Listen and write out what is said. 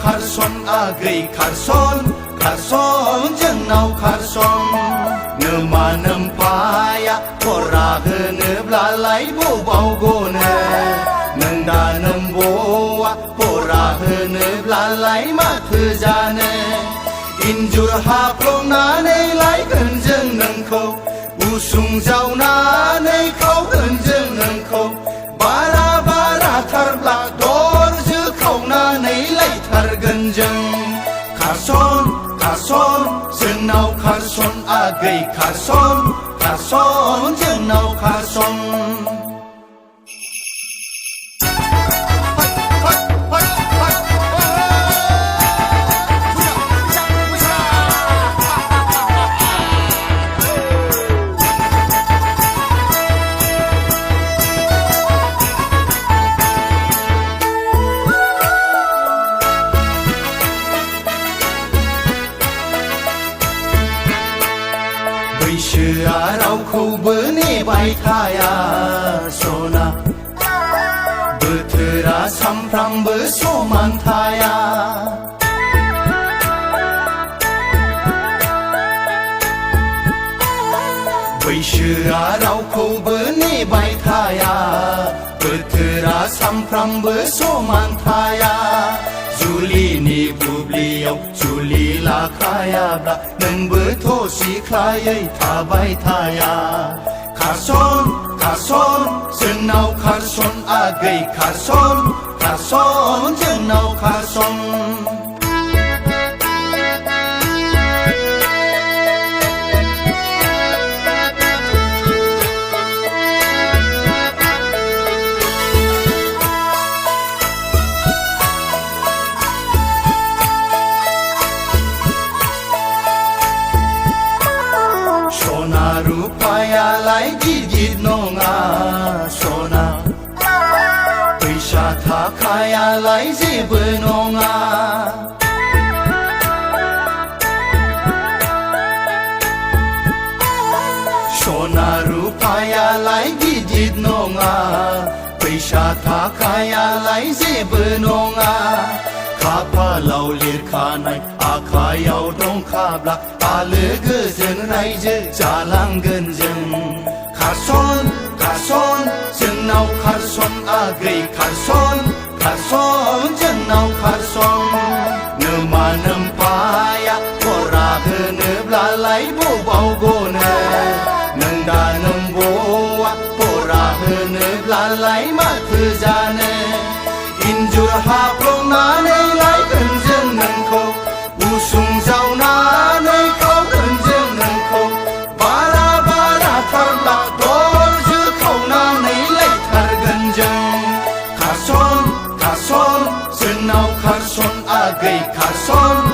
खारसन आगै खारसन खारसन जोंनाव खारसन नोमा नोम्फाया फरा होनोब्लालाय बबाव गनो नों दा नोम्ब'आ फरा होनोब्लालाय माथो जानो इन्जुर हाफ्लंनानै लायगोन जों नोंखौ उसुं जावनानै खावगोन जों नोंखौ बारा बाराथारब्ला दरजो खावनानै लायथारगोन जों खारसन खारसन जोंनाव खारसन आगै खारसन खारसन जोंनाव खारसन बैसोआ रावखौबो नेबाय थाया सना बोथोरा सामफ्रामबो समान थाया बैसोआ रावखौबो नेबाय थाया बोथोरा सामफ्रामबो समान थाया जुलिनि बुब्लियाव जुलि लाखायाब्ला नोंबोथ' सिख्लायै थाबाय थाया खारसन खारसन जोंनाव खारसन आगै खारसन खारसन जोंनाव खारसन रुपायालाय गिदिर नङा सना फैसा थाखायालाय जेबो नङा सना रुपायालाय गिदिर नङा फैसा थाखायालाय जेबो नङा खाफालाव लिरखानाय आखायाव दंखाब्ला आलो गोजोन रायजो जालांगोन जों खारसन खारसन जोंनाव खारसन आगै खारसन खारसन जोंनाव खारसन नोमा नोम्फाया फरा होनोब्लालाय बबाव गनो नों दा नोम्ब'आ फरा होनोब्लालाय माथो जानो इन्जुर हाफ्लंनानै लायगोन जों नोंखौ उसुं जावनानै खावगोन जों नोंखौ बारा बाराथारब्ला दरजो खावनानै लायथारगोन जों खारसन खारसन जोंनाव खारसन आगै खारसन